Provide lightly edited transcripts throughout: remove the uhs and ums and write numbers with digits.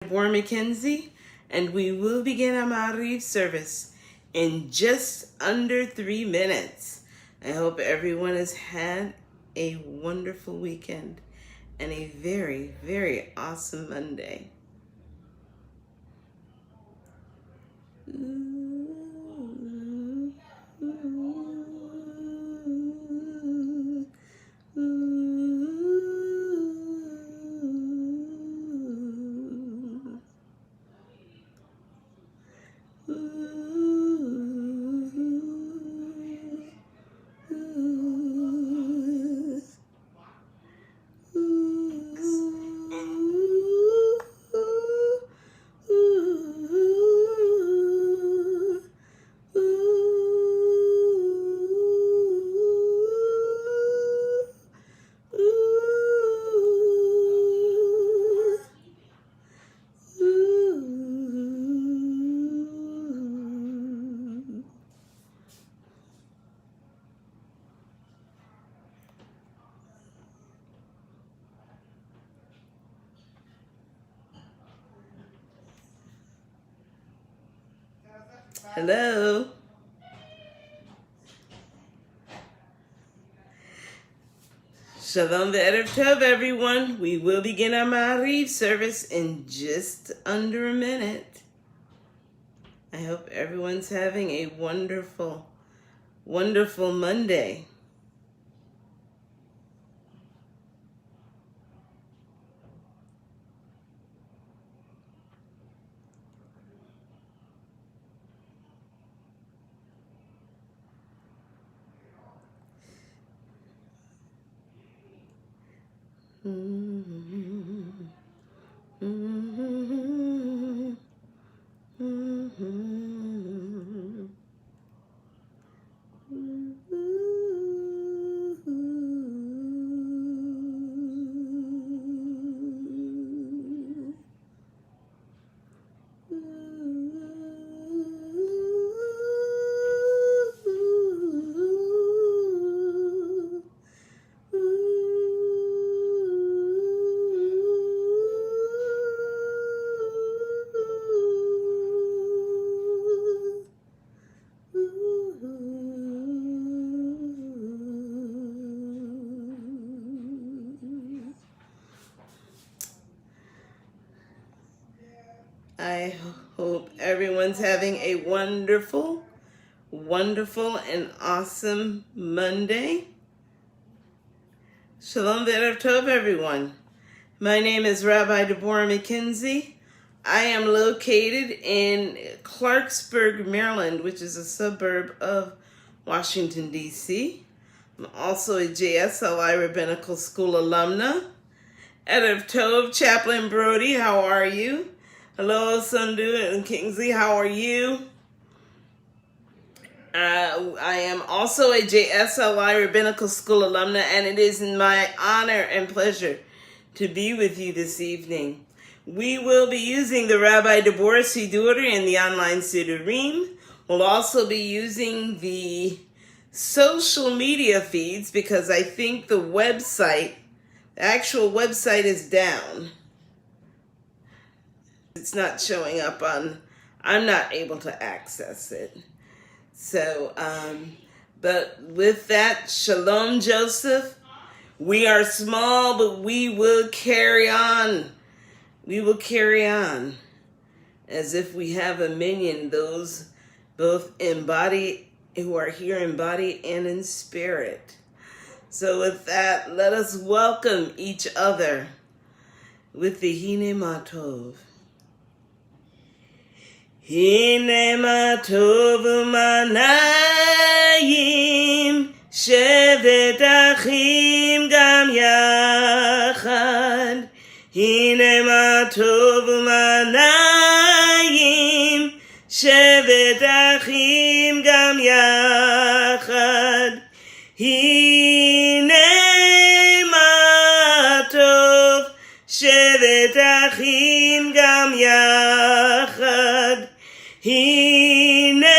Deborah McKenzie, and we will begin our Maariv service in just under 3 minutes. I hope everyone has had a wonderful weekend and a very, very awesome Monday. Hello. Shalom ve'erev tov, everyone. We will begin our Maariv service in just under a minute. I hope everyone's having a wonderful, wonderful Monday. I hope everyone's having a wonderful, wonderful, and awesome Monday. Shalom ve'erev tov, everyone. My name is Rabbi Deborah McKenzie. I am located in Clarksburg, Maryland, which is a suburb of Washington, D.C. I'm also a JSLI Rabbinical School alumna. Erev tov, Chaplain Brody, how are you? Hello, Sundu and Kingsley, how are you? I am also a JSLI Rabbinical School alumna, and it is my honor and pleasure to be with you this evening. We will be using the Rabbi Deborah Siddur and the online Siddurim. We'll also be using the social media feeds because I think the actual website is down. It's not showing up I'm not able to access it. So, but with that, Shalom Joseph. We are small, but we will carry on. We will carry on as if we have a minion, those both in body, who are here in body and in spirit. So with that, let us welcome each other with the Hine Matov. Hine matov u'manayim shevet achim gam yachad. Hine matov u'manayim shevet achim gam yachad. Hine matov shevet achim gam yachad. Hine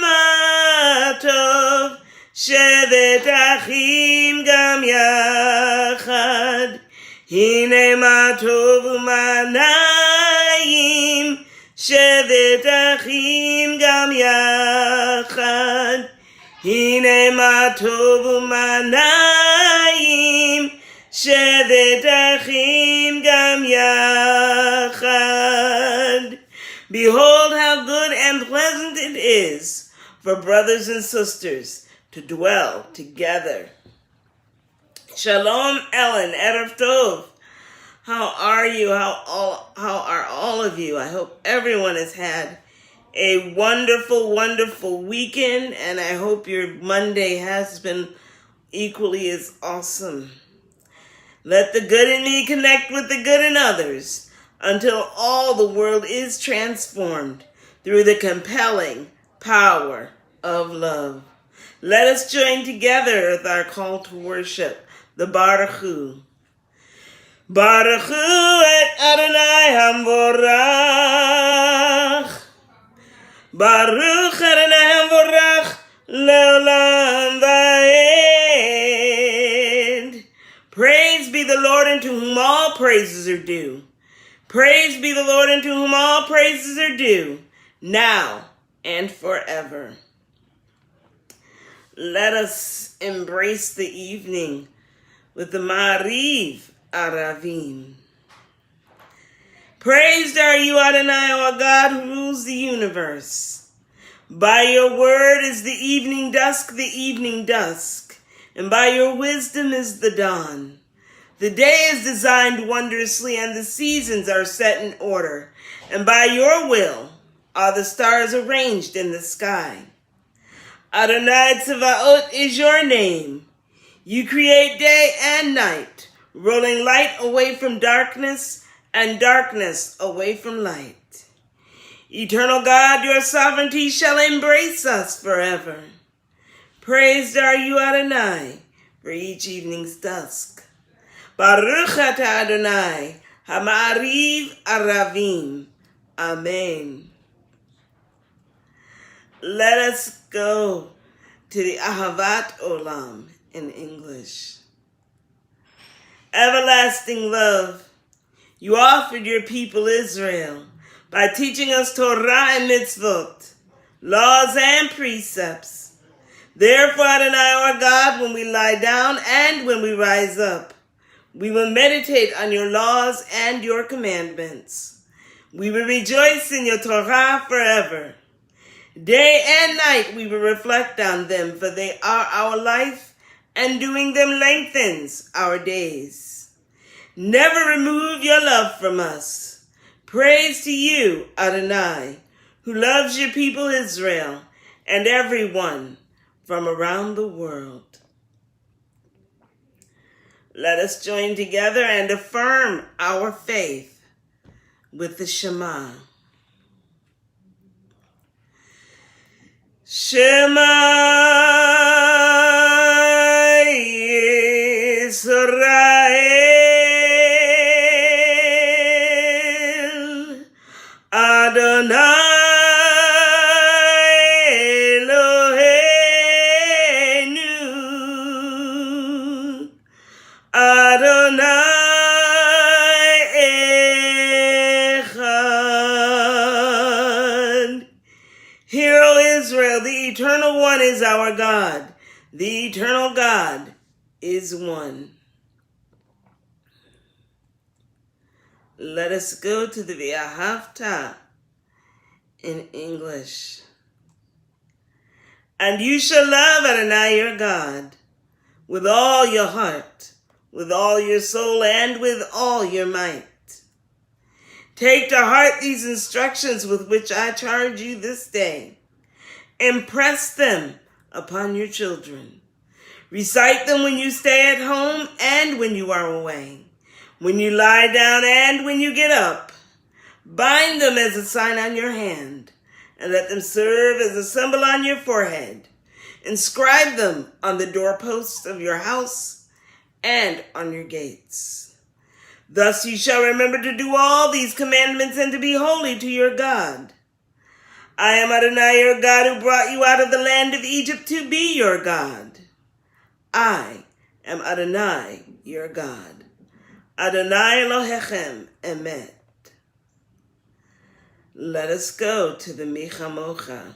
matov shevet achim gam yachad. Hine matov u'manayim שבת אחים גם יחד, הנה מה טוב ומה נעים, שבת אחים גם יחד. Behold how good and pleasant it is for brothers and sisters to dwell together. Shalom, Ellen, Erev Tov. How are you? How are all of you? I hope everyone has had a wonderful, wonderful weekend, and I hope your Monday has been equally as awesome. Let the good in me connect with the good in others until all the world is transformed through the compelling power of love. Let us join together with our call to worship, the Baruch Hu. Baruch Hu et Adonai Hamvorach. Baruch Adonai Hamvorach leolam va'ed. Praise be the Lord unto whom all praises are due. Praise be the Lord unto whom all praises are due, now and forever. Let us embrace the evening with the Maariv Aravim. Praised are you, Adonai, our God, who rules the universe. By your word is the evening dusk, and by your wisdom is the dawn. The day is designed wondrously, and the seasons are set in order, and by your will are the stars arranged in the sky. Adonai Tzevaot is your name. You create day and night, rolling light away from darkness and darkness away from light. Eternal God, your sovereignty shall embrace us forever. Praised are you, Adonai, for each evening's dusk. Baruch atah Adonai, ha-Maariv Aravim. Amen. Let us go to the Ahavat Olam in English. Everlasting love, you offered your people Israel by teaching us Torah and mitzvot, laws and precepts. Therefore, Adonai our God, when we lie down and when we rise up, we will meditate on your laws and your commandments. We will rejoice in your Torah forever. Day and night we will reflect on them, for they are our life, and doing them lengthens our days. Never remove your love from us. Praise to you, Adonai, who loves your people Israel and everyone from around the world. Let us join together and affirm our faith with the Shema. Shema Yisrael, Adonai Eloheinu, Adonai Echad. Hear, O Israel, the Eternal One is our God. The Eternal God is one. Let us go to the V'ahavta in English. And you shall love Adonai your God with all your heart, with all your soul, and with all your might. Take to heart these instructions with which I charge you this day. Impress them upon your children. Recite them when you stay at home and when you are away, when you lie down and when you get up. Bind them as a sign on your hand, and let them serve as a symbol on your forehead. Inscribe them on the doorposts of your house and on your gates. Thus you shall remember to do all these commandments and to be holy to your God. I am Adonai your God, who brought you out of the land of Egypt to be your God. I am Adonai your God. Adonai Elohechem Emet. Let us go to the Michamocha.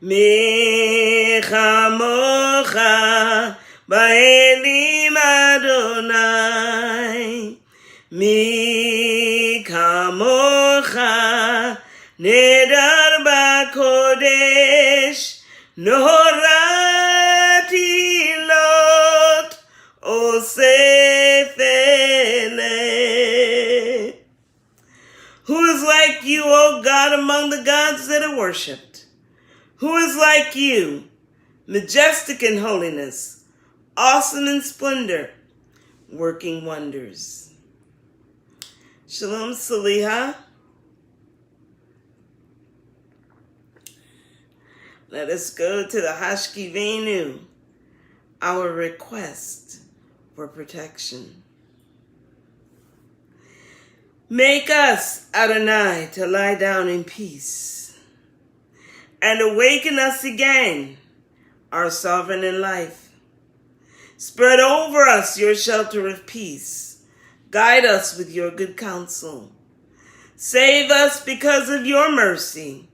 Michamocha ba'elim Adonai. Michamocha nedar ba'kodesh. Norati lot osefele. Who is like you, O God, among the gods that are worshipped? Who is like you, majestic in holiness, awesome in splendor, working wonders? Shalom, Saliha. Let us go to the Hashkivenu, our request for protection. Make us, Adonai, to lie down in peace, and awaken us again, our sovereign in life. Spread over us your shelter of peace. Guide us with your good counsel. Save us because of your mercy.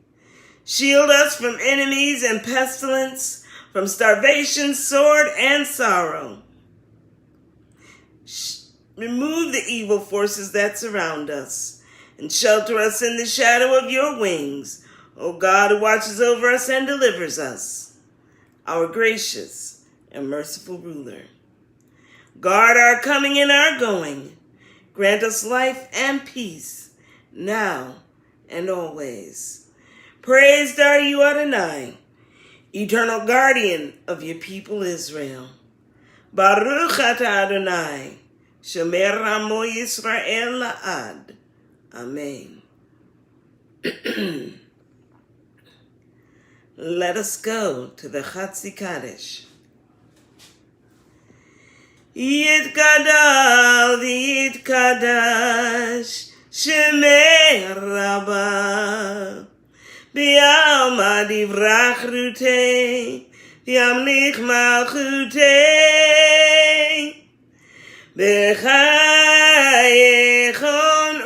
Shield us from enemies and pestilence, from starvation, sword, and sorrow. Remove the evil forces that surround us, and shelter us in the shadow of your wings, O God who watches over us and delivers us, our gracious and merciful ruler. Guard our coming and our going. Grant us life and peace, now and always. Praised are you, Adonai, eternal guardian of your people Israel. Baruch atah Adonai, Shomer Amo Yisrael La'ad. Amen. Let us go to the Chatzi Kaddish. Yitkadal v'yitkadash Shemei Rabbah B'yalma divrach rutei V'yamlich malchutei B'chayechon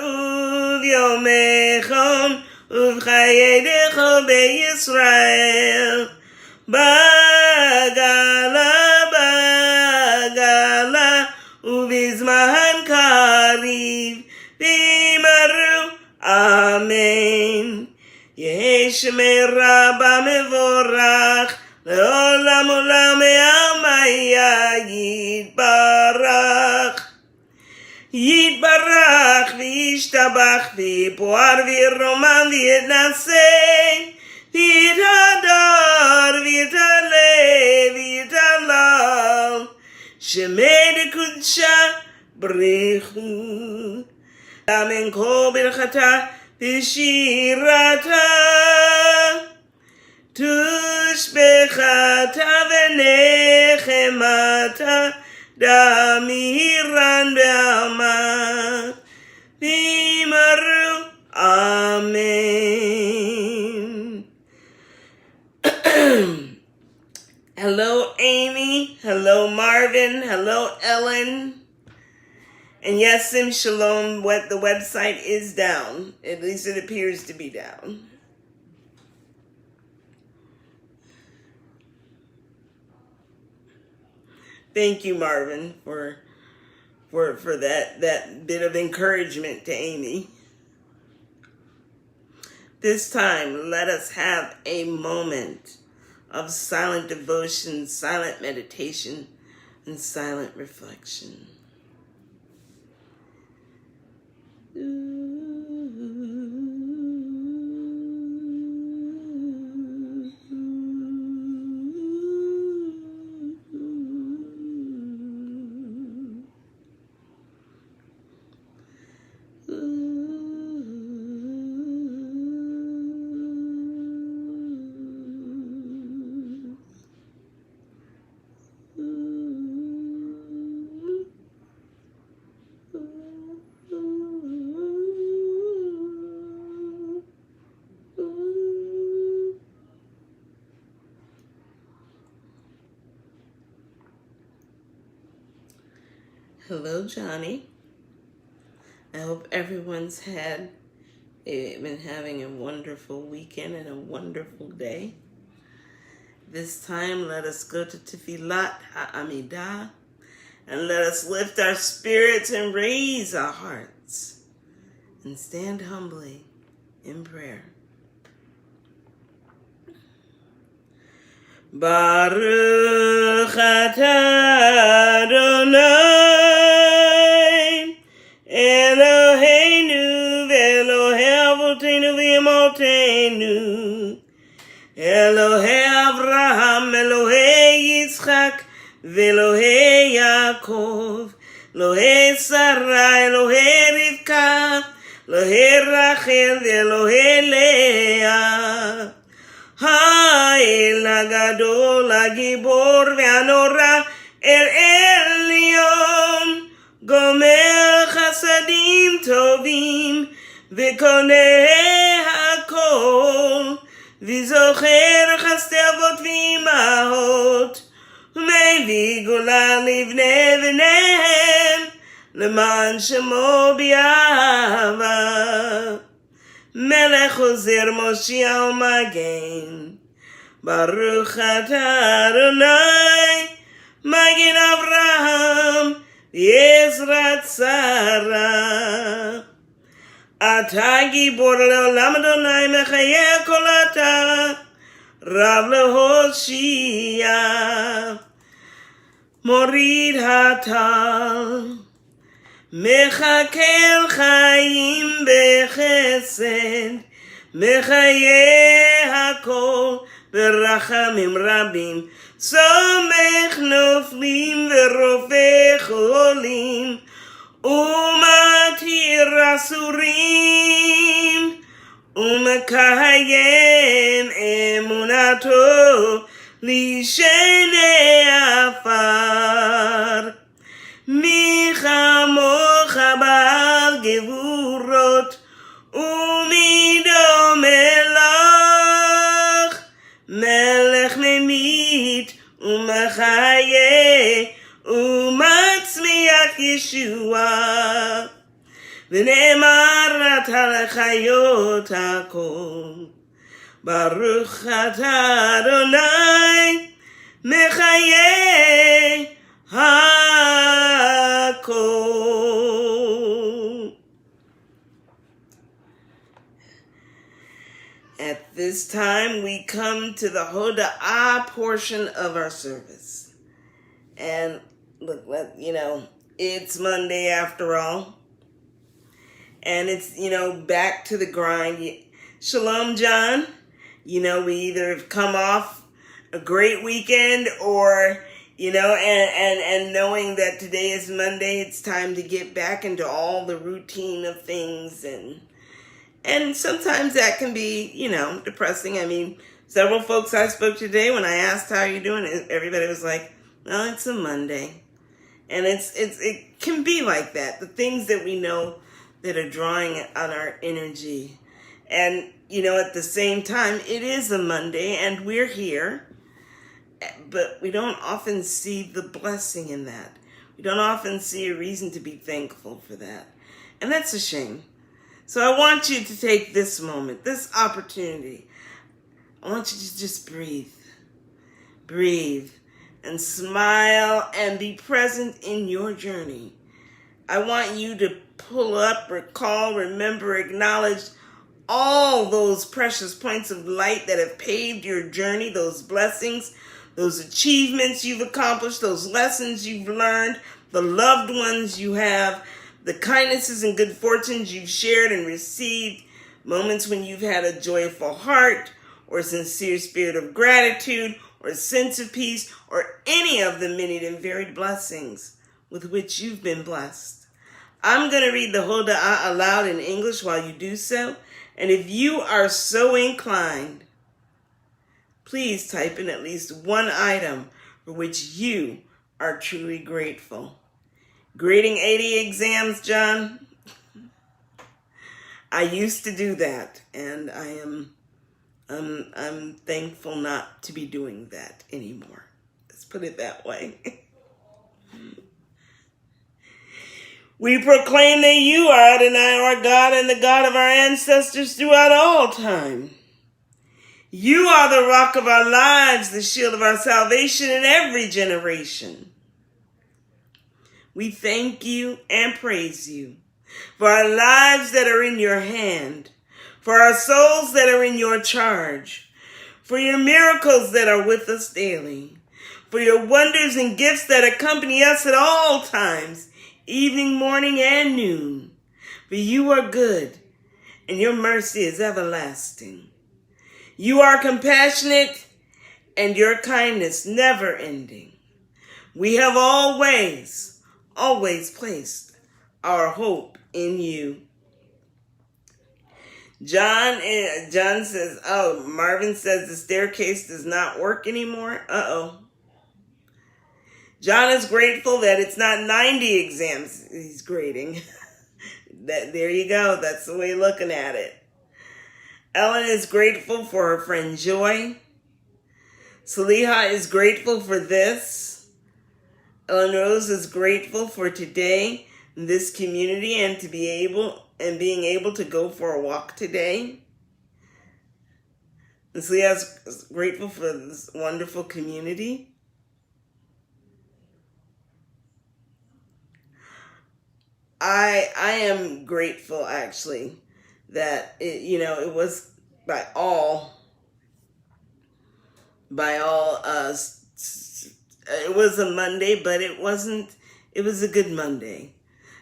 uvyomechon Uvchayedecho beYisrael Bagala Uvizman kariv V'yimaru Amen. Yehi Shemei Rabbah mevorach Le'olam olam me'amaya Yitbarach Yitbarach v'yishtabach v'yipoar v'yiroman v'yitnaseh v'yitadar v'yitaleh v'yitalal Shemei dekudsha b'rechu Amen kol birchata v'shirata Tushbechata v'nechemata Damiran be'alma V'yimaru Amen. Hello, Amy. Hello, Marvin. Hello, Ellen. And yes, Sim Shalom, the website is down. At least it appears to be down. Thank you, Marvin, for that bit of encouragement to Amy. This time, let us have a moment of silent devotion, silent meditation, and silent reflection. Hello, Johnny. I hope everyone's been having a wonderful weekend and a wonderful day. This time, let us go to Tefillat HaAmidah, and let us lift our spirits and raise our hearts and stand humbly in prayer. Baruch atah Adonai Eloheinu ve'Elohei Avotenu v'Imotenu Elohei Avraham Elohei Yitzchak ve'Elohei Yaakov Elohei Sarah Elohei Rivka Elohei Rachel ve'Elohei Leah האל הגדול, הגיבור והנורא, אל עליון, גומר חסדים טובים, וקונה הכל, וזוכר חסדי אבות ואימהות, ומביא גאולה לבני בניהם, למען שמו באהבה. מלך עוזר מושיע ומגן, ברוך אתה אדוני, מגן אברהם ועזרת שרה. אתה גיבור לעולם אדוני, מחיה כל אתה, רב להושיע, מוריד הטל. מחכה חיים בחסד, מחיה הכל ברחמים רבים, סומך נופלים ורופא חולים, ומתיר אסורים, ומקיים אמונתו לישני עפר. מי כמוך בעל גבורות, ומי דומה לך, מלך ממית ומחיה, ומצמיח ישועה. ונאמר אתה לחיות הכל, ברוך אתה אדוני, מחיה HaKol. At this time, we come to the Hoda'ah portion of our service. And look, it's Monday after all. And it's, back to the grind. Shalom, John. We either have come off a great weekend or and knowing that today is Monday, it's time to get back into all the routine of things, and sometimes that can be, depressing. I mean, several folks I spoke to today, when I asked how you doing, everybody was like, "No, it's a Monday," and it can be like that. The things that we know that are drawing on our energy, and at the same time, it is a Monday, and we're here. But we don't often see the blessing in that. We don't often see a reason to be thankful for that. And that's a shame. So I want you to take this moment, this opportunity. I want you to just breathe. Breathe and smile and be present in your journey. I want you to pull up, recall, remember, acknowledge all those precious points of light that have paved your journey, those blessings, those achievements you've accomplished, those lessons you've learned, the loved ones you have, the kindnesses and good fortunes you've shared and received, moments when you've had a joyful heart or a sincere spirit of gratitude or a sense of peace or any of the many and varied blessings with which you've been blessed. I'm going to read the Hoda'ah aloud in English while you do so. And if you are so inclined, please type in at least one item for which you are truly grateful. Grading 80 exams, John? I used to do that, and I'm thankful not to be doing that anymore. Let's put it that way. We proclaim that you are Adonai, our God, and the God of our ancestors throughout all time. You are the rock of our lives, the shield of our salvation in every generation. We thank you and praise you for our lives that are in your hand, for our souls that are in your charge, for your miracles that are with us daily, for your wonders and gifts that accompany us at all times, evening, morning, and noon. For you are good, and your mercy is everlasting. You are compassionate, and your kindness never ending. We have always placed our hope in you. John says, Marvin says the staircase does not work anymore. John is grateful that it's not 90 exams he's grading. There you go. That's the way you're looking at it. Ellen is grateful for her friend Joy. Saliha is grateful for this. Ellen Rose is grateful for today, this community, and being able to go for a walk today. And Saliha is grateful for this wonderful community. I am grateful, actually, that it was by all it was a Monday, but it was a good Monday.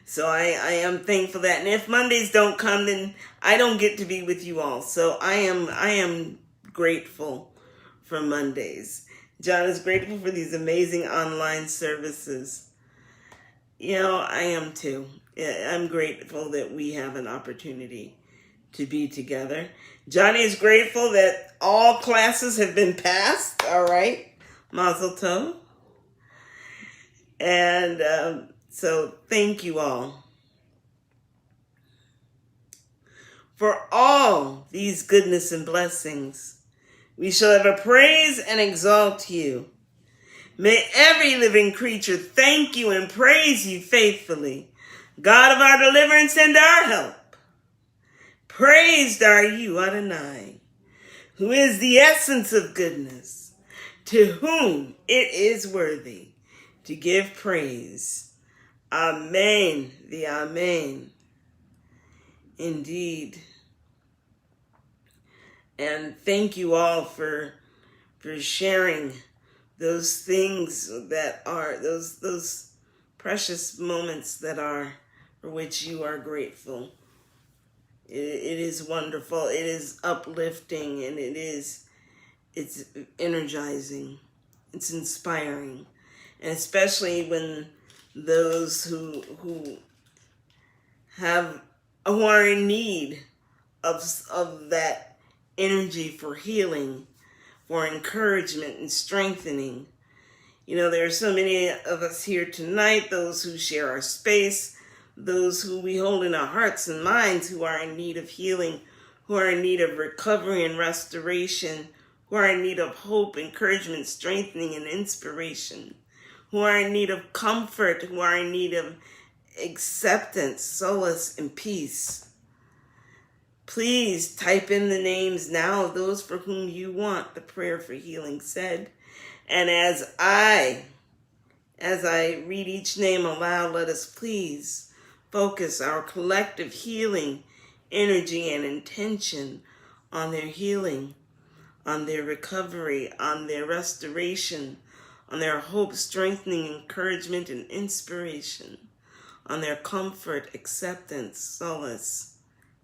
So I am thankful that, and if Mondays don't come, then I don't get to be with you all. So I am grateful for Mondays. John is grateful for these amazing online services. I am too. I'm grateful that we have an opportunity to be together. Johnny is grateful that all classes have been passed. All right. Mazel tov. And so thank you all for all these goodness and blessings. We shall ever praise and exalt you. May every living creature thank you and praise you faithfully. God of our deliverance and our help. Praised are you, Adonai, who is the essence of goodness, to whom it is worthy to give praise. Amen, the Amen. Indeed. And thank you all for sharing those things that are, those precious moments that are, for which you are grateful. It is wonderful. It is uplifting, and it's energizing. It's inspiring. And especially when those who are in need of that energy for healing, for encouragement and strengthening. There are so many of us here tonight, those who share our space, those who we hold in our hearts and minds who are in need of healing, who are in need of recovery and restoration, who are in need of hope, encouragement, strengthening, and inspiration, who are in need of comfort, who are in need of acceptance, solace, and peace. Please type in the names now of those for whom you want the prayer for healing said. And as I read each name aloud, let us please focus our collective healing energy and intention on their healing, on their recovery, on their restoration, on their hope, strengthening, encouragement, and inspiration, on their comfort, acceptance, solace,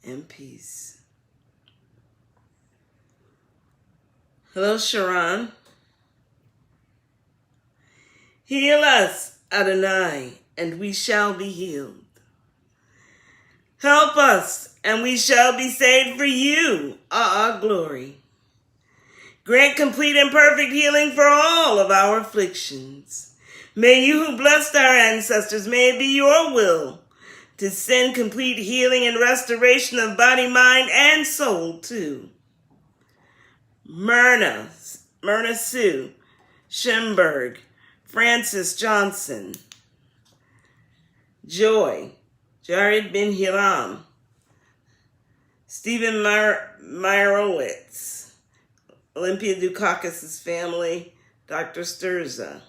and peace. Hello, Sharon. Heal us, Adonai, and we shall be healed. Help us, and we shall be saved for you, our glory. Grant complete and perfect healing for all of our afflictions. May you who blessed our ancestors, may it be your will to send complete healing and restoration of body, mind, and soul too. Myrna Sue, Schimberg, Francis Johnson, Joy, Jared Ben Hiram, Stephen Meyerowitz, Olympia Dukakis' family, Dr. Sturza,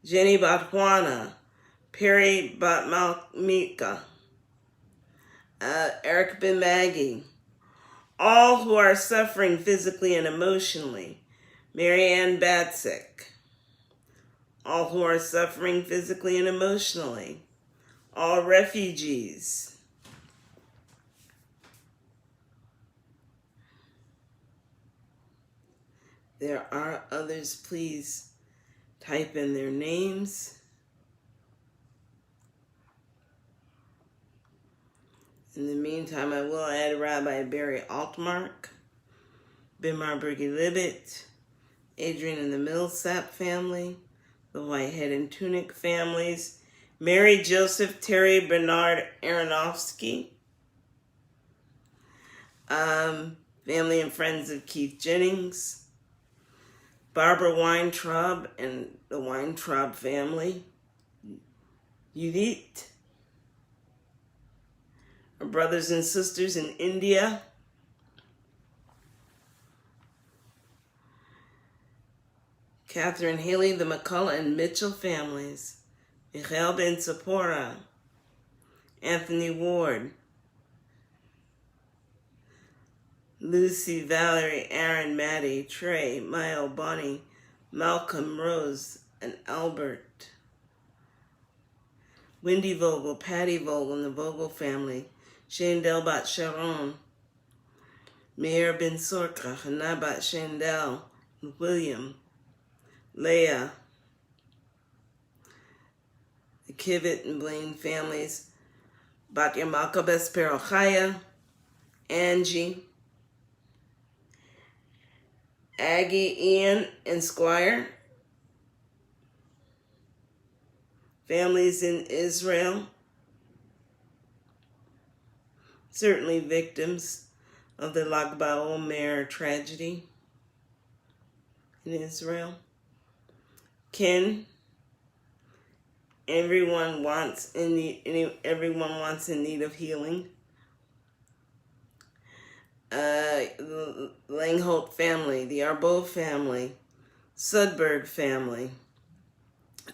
Jenny Batwana, Perry Batmalmika, Eric Ben Maggie, all who are suffering physically and emotionally, Marianne Batsik, all who are suffering physically and emotionally, all refugees, there are others. Please type in their names. In the meantime, I will add Rabbi Barry Altmark, Bimar Berge-Libet, Adrian and the Millsap family, the Whitehead and Tunic families, Mary Joseph Terry Bernard Aronofsky, family and friends of Keith Jennings, Barbara Weintraub and the Weintraub family, Judith, our brothers and sisters in India, Catherine Haley, the McCullough and Mitchell families, Michael Ben Tzipora, Anthony Ward, Lucy, Valerie, Aaron, Maddie, Trey, Maya, Bonnie, Malcolm, Rose, and Albert, Wendy Vogel, Patty Vogel, and the Vogel family, Shandell Bat Sharon, Meir Ben Sorka, Hannah Bat Shandell, William, Leah, the Kivett and Blaine families, Batya Malkabes Perochaya, Angie, Aggie, Ian, and Squire, families in Israel, certainly victims of the Lag BaOmer tragedy in Israel. Ken, everyone wants in need of healing. Langholt family, the Arbo family, Sudberg family,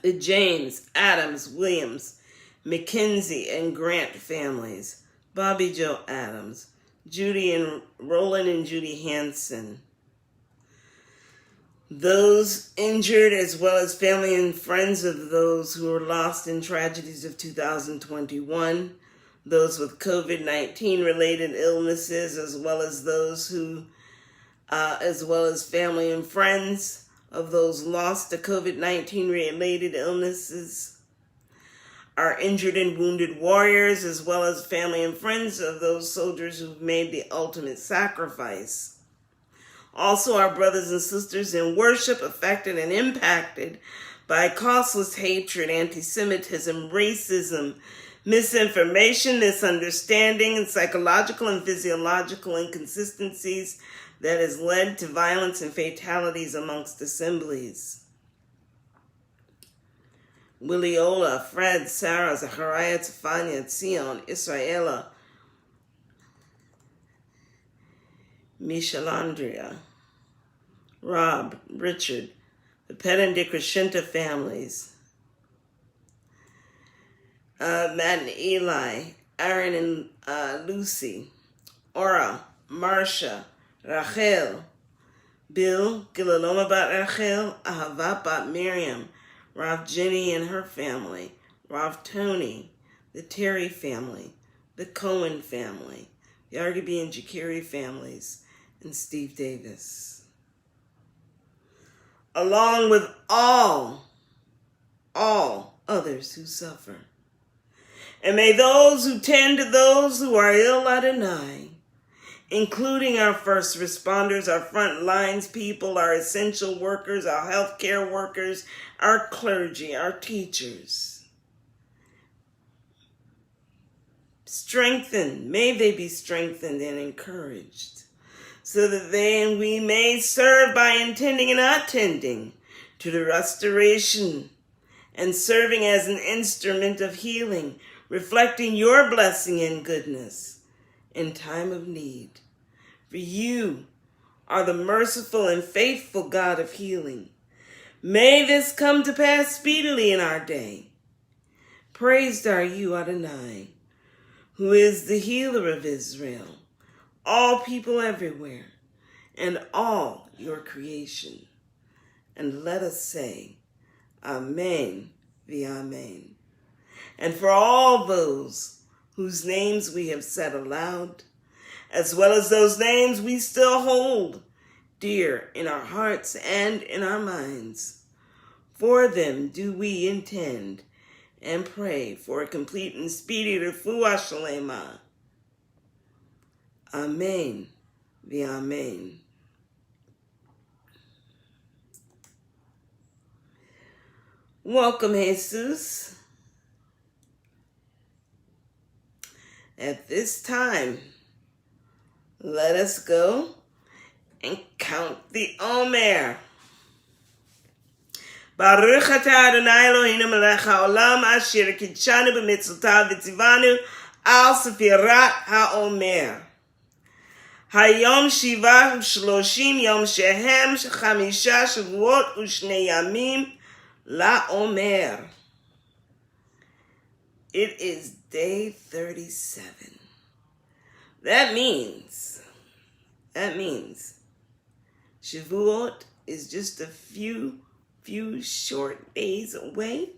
the James, Adams, Williams, McKenzie, and Grant families, Bobby Joe Adams, Judy and Roland and Judy Hansen, those injured as well as family and friends of those who were lost in tragedies of 2021, those with COVID-19 related illnesses, as well as those who, as well as family and friends of those lost to COVID-19 related illnesses, our injured and wounded warriors, as well as family and friends of those soldiers who've made the ultimate sacrifice. Also, our brothers and sisters in worship affected and impacted by causeless hatred, anti-Semitism, racism, misinformation, misunderstanding, and psychological and physiological inconsistencies that has led to violence and fatalities amongst assemblies. Williola, Fred, Sarah, Zachariah, Tefania, Tzion, Israela, Michelandria, Rob, Richard, the Pet and DeCrescenta families, Matt and Eli, Aaron and Lucy, Ora, Marcia, Rachel, Bill, Gilaloma Bat Rachel, Ahava Bat Miriam, Rav Jenny and her family, Rav Tony, the Terry family, the Cohen family, the Argaby and Jakiri families, and Steve Davis. Along with all others who suffer. And may those who tend to those who are ill Adonai, including our first responders, our front lines people, our essential workers, our healthcare workers, our clergy, our teachers, may they be strengthened and encouraged, so that they and we may serve by intending and attending to the restoration and serving as an instrument of healing, reflecting your blessing and goodness in time of need. For you are the merciful and faithful God of healing. May this come to pass speedily in our day. Praised are you, Adonai, who is the healer of Israel, all people everywhere, and all your creation. And let us say, Amen, v'Amen. And for all those whose names we have said aloud, as well as those names we still hold dear in our hearts and in our minds, for them do we intend and pray for a complete and speedy refuah shlema. Amen, v'Amen. Welcome, Jesus. At this time, let us go and count the Omer. Baruch atah Adonai Eloheinu melech haolam asher kidshanu b'mitzvotav v'tzivanu al sefirat haomer. Hayom shiva u'shloshim yom shehem chamisha shavuot u'shnei yamim la'omer. It is day 37. That means Shavuot is just a few short days away,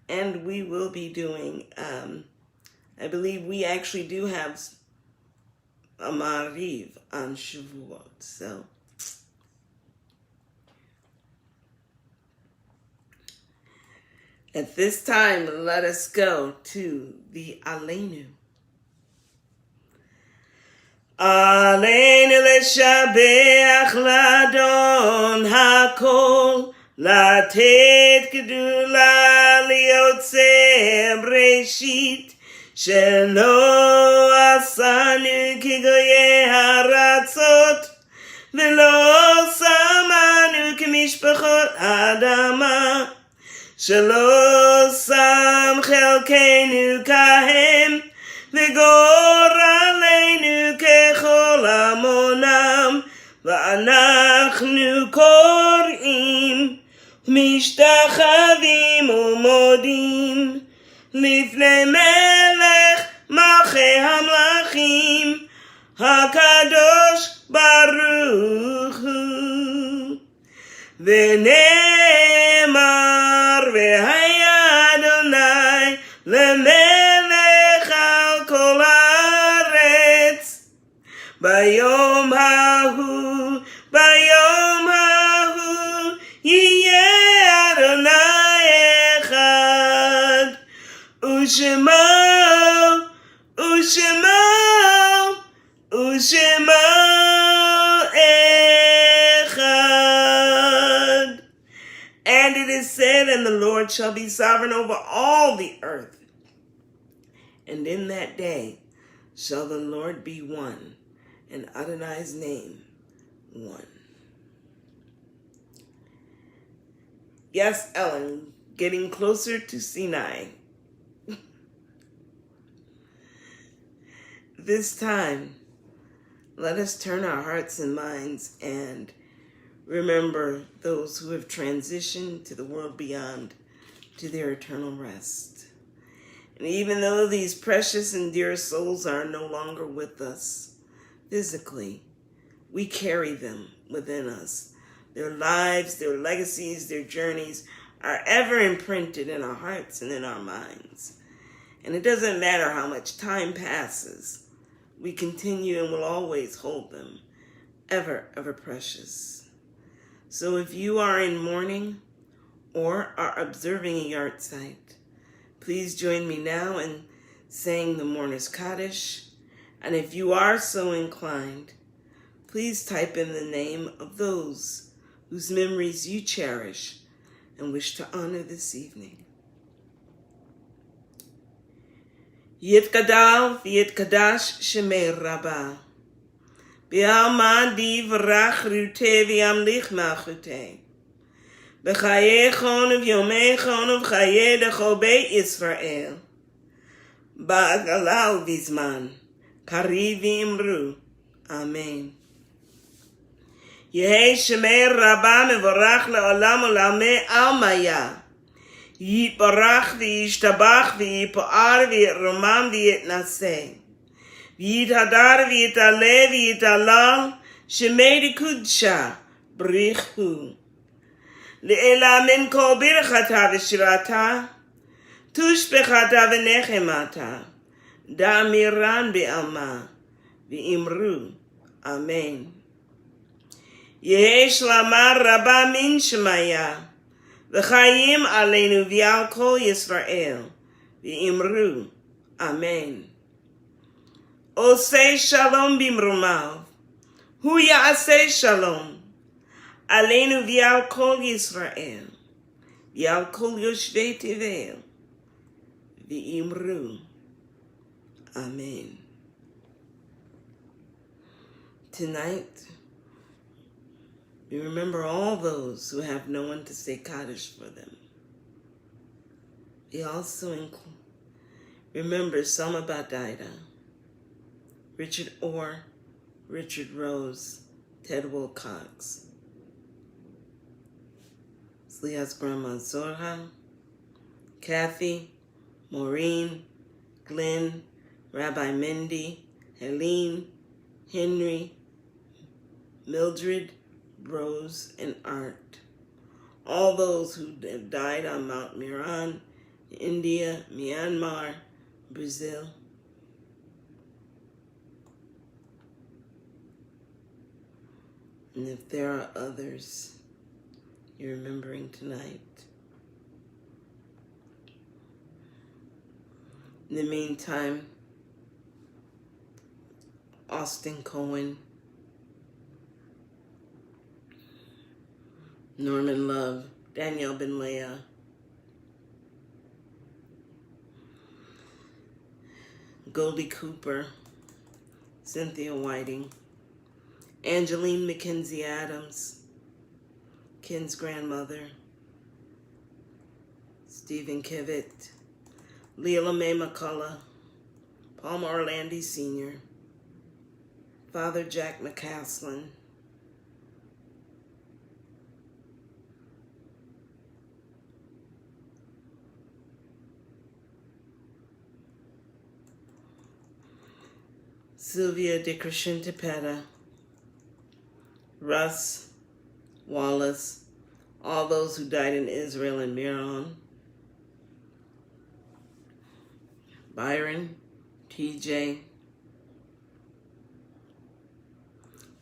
and we will be doing, I believe we actually do have a Maariv on Shavuot, so at this time, let us go to the Aleinu. Aleinu leshabeach ladon hakol, latet gedula liotze breshit, shelo asanu kigoye haratzot, velo samanu kimishpachot adama, shelo sam chelkeinu kahem, v'gor aleinu kechol amonam, v'anachnu kor'im, mishtachavim u'modim, lifnei melech malchei hamlachim, hakadosh baruch hu. V'ne'emar v'haya Adonai lemelech al kol haaretz, bayom hahu yiyeh Adonai echad, u'shemo echad. And it is said, and the Lord shall be sovereign over all the earth. And in that day shall the Lord be one, and Adonai's name one. Yes, Ellen, getting closer to Sinai. This time, let us turn our hearts and minds and remember those who have transitioned to the world beyond, to their eternal rest. And even though these precious and dear souls are no longer with us physically, we carry them within us. Their lives, their legacies, their journeys are ever imprinted in our hearts and in our minds. And it doesn't matter how much time passes, we continue and will always hold them, ever, ever precious. So if you are in mourning or are observing a yard site, please join me now in saying the Mourner's Kaddish. And if you are so inclined, please type in the name of those whose memories you cherish and wish to honor this evening. Yitkadal v'yitkadash shemei Rabbah. B'alma divrach rute v'yamlich malchute. B'chayei chon v'yomei chon v'chayei dechol beit Yisrael. Ba'agalau Vizman. Karivi Imru. Amen. Yehi Shemei Rabba Mevorach Le'olam Olamei Almaya. Yitbarach v'yishtabach v'yipoar v'yitromam v'yitnaseh. V'yithadar v'yitale v'yitalal shemei kudsha brichu. Le'ela min kol birchata v'shirata tushbechata v'nechemata da'amiran be'alma v'imru. Amen. Yehi shlamar rabba min shemaya. V'chayim aleinu v'yal kol Yisrael v'imru. Amen. Osei shalom bimrumav. Hu ya'aseh shalom. Aleinu v'yal kol Yisrael v'yal kol yoshvei tevel v'imru. Amen. Tonight, we remember all those who have no one to say Kaddish for them. We also remember Selma Badaida, Richard Orr, Richard Rose, Ted Wilcox, Sliha's grandma Zorha, Kathy, Maureen, Glenn, Rabbi Mindy, Helene, Henry, Mildred, Rose, and Art. All those who have died on Mount Meron, India, Myanmar, Brazil. And if there are others you're remembering tonight. In the meantime, Austin Cohen, Norman Love, Danielle Ben Leah, Goldie Cooper, Cynthia Whiting, Angeline Mackenzie Adams, Ken's grandmother, Stephen Kivett, Leela Mae McCullough, Palmer Orlandi Sr., Father Jack McCaslin, Sylvia DeCrescentipetta, Russ Wallace, all those who died in Israel and Meron, Byron, TJ,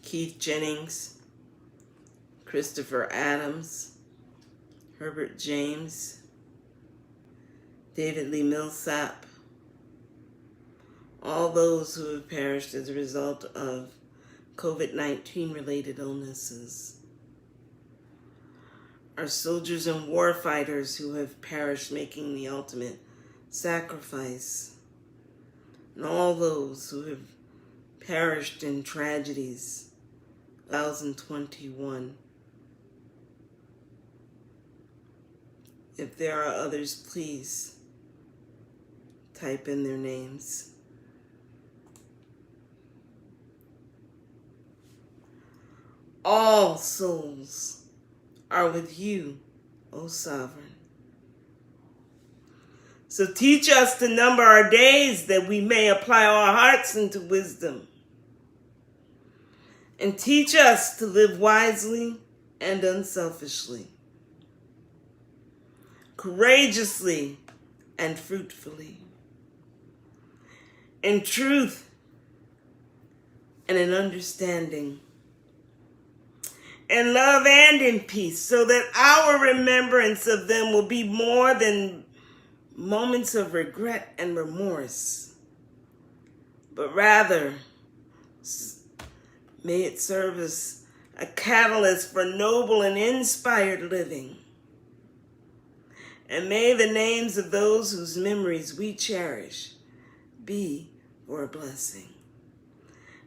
Keith Jennings, Christopher Adams, Herbert James, David Lee Millsap, all those who have perished as a result of COVID-19 related illnesses. Our soldiers and war fighters who have perished making the ultimate sacrifice. And all those who have perished in tragedies. 2021. If there are others, please type in their names. All souls are with you, O Sovereign. So teach us to number our days that we may apply our hearts into wisdom. And teach us to live wisely and unselfishly, courageously and fruitfully, in truth and in understanding, in love and in peace, so that our remembrance of them will be more than moments of regret and remorse, but rather may it serve as a catalyst for noble and inspired living. And may the names of those whose memories we cherish be for a blessing.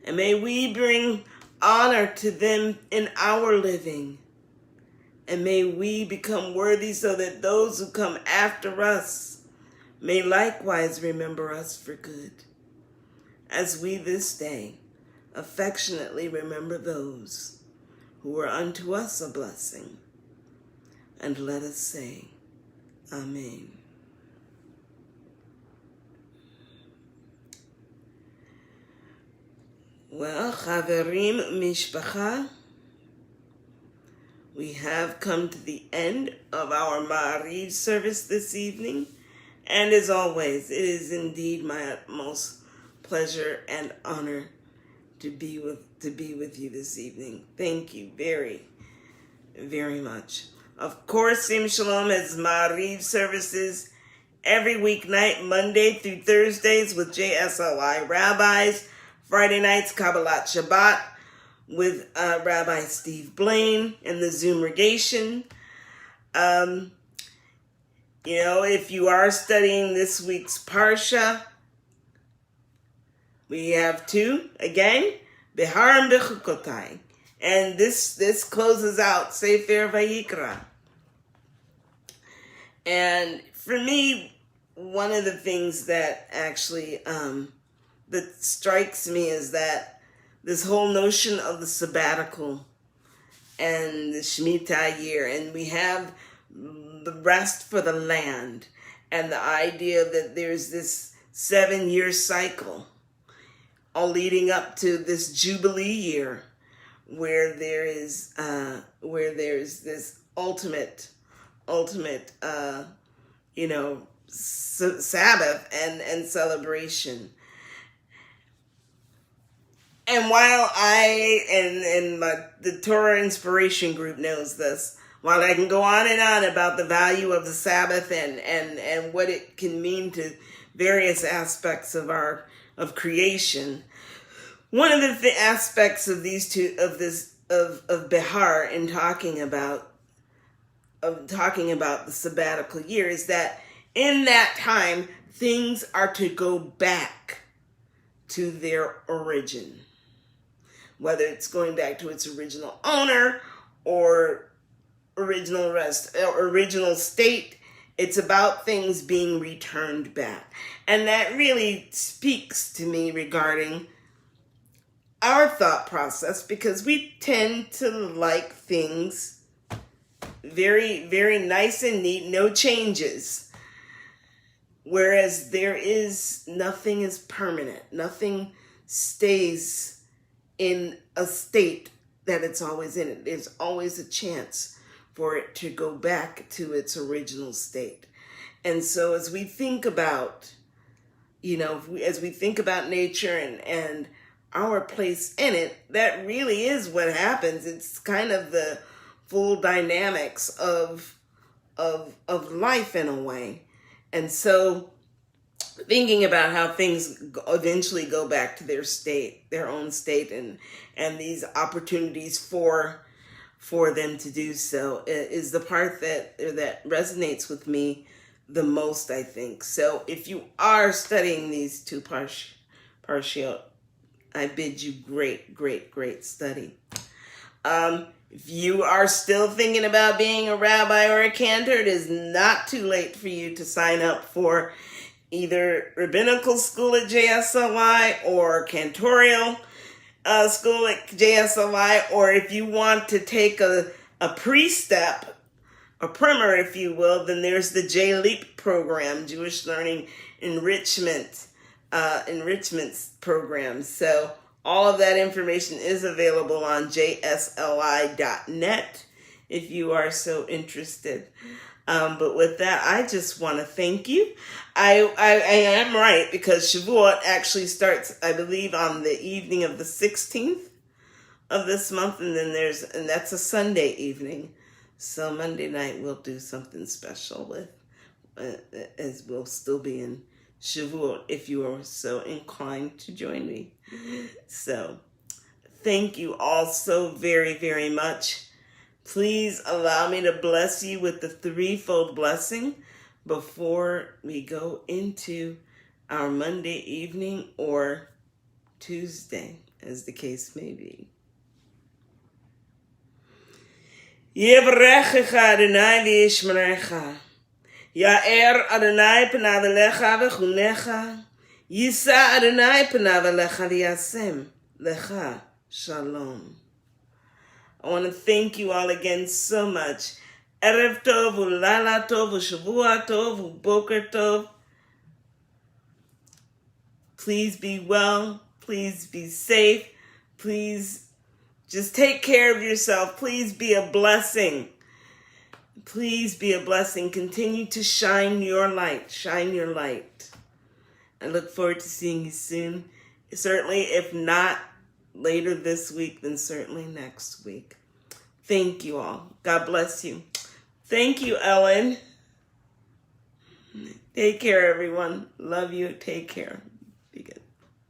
And may we bring honor to them in our living. And may we become worthy so that those who come after us may likewise remember us for good, as we this day affectionately remember those who were unto us a blessing. And let us say, Amen. Well, Chaverim Mishpacha, we have come to the end of our Maariv service this evening. And as always, it is indeed my utmost pleasure and honor to be with you this evening. Thank you very, very much. Of course, Shalom has Maariv services every weeknight, Monday through Thursdays with JSLI rabbis, Friday nights Kabbalat Shabbat with Rabbi Steve Blaine and the Zoomregation. If you are studying this week's Parsha, we have two, again, Beharim Bechukotai. And this closes out Sefer Vayikra. And for me, one of the things that actually that strikes me is that this whole notion of the sabbatical and the Shemitah year, and we have the rest for the land, and the idea that there's this 7-year cycle all leading up to this Jubilee year, where there's this ultimate Sabbath and celebration. And while I and the Torah Inspiration Group knows this, while I can go on and on about the value of the Sabbath and what it can mean to various aspects of creation, one of the aspects of these two of Behar in talking about the sabbatical year is that in that time things are to go back to their origin, whether it's going back to its original owner or original state. It's about things being returned back. And that really speaks to me regarding our thought process, because we tend to like things very, very nice and neat, no changes. Whereas nothing is permanent. Nothing stays in a state that it's always in. There's always a chance for it to go back to its original state. And so as we think about, as we think about nature and our place in it, that really is what happens. It's kind of the full dynamics of life in a way. And so thinking about how things eventually go back to their own state, and these opportunities for them to do so is the part that resonates with me the most, I think. So if you are studying these two parshiot, I bid you great, great, great study. If you are still thinking about being a rabbi or a cantor, it is not too late for you to sign up for either rabbinical school at JSLI or cantorial school at JSLI, or if you want to take a pre-step, a primer, if you will, then there's the J-LEAP program, Jewish Learning Enrichment program. So all of that information is available on jsli.net if you are so interested. But with that, I just want to thank you. I am right, because Shavuot actually starts, I believe, on the evening of the 16th of this month, and that's a Sunday evening. So Monday night we'll do something special with, as we'll still be in Shavuot if you are so inclined to join me. So thank you all so very, very much. Please allow me to bless you with the threefold blessing before we go into our Monday evening or Tuesday, as the case may be. Yevrechecha Adonai v'yishmerecha. Ya'er Adonai panav elecha v'chunecha. Yisa Adonai panav elecha v'yasem lecha shalom. I want to thank you all again so much. Erev tov, ulala tov, ushavua tov, uboker tov. Please be well. Please be safe. Please just take care of yourself. Please be a blessing. Please be a blessing. Continue to shine your light. Shine your light. I look forward to seeing you soon. Certainly, if not later this week, then certainly next week. Thank you all. God bless you. Thank you, Ellen. Take care, everyone. Love you. Take care.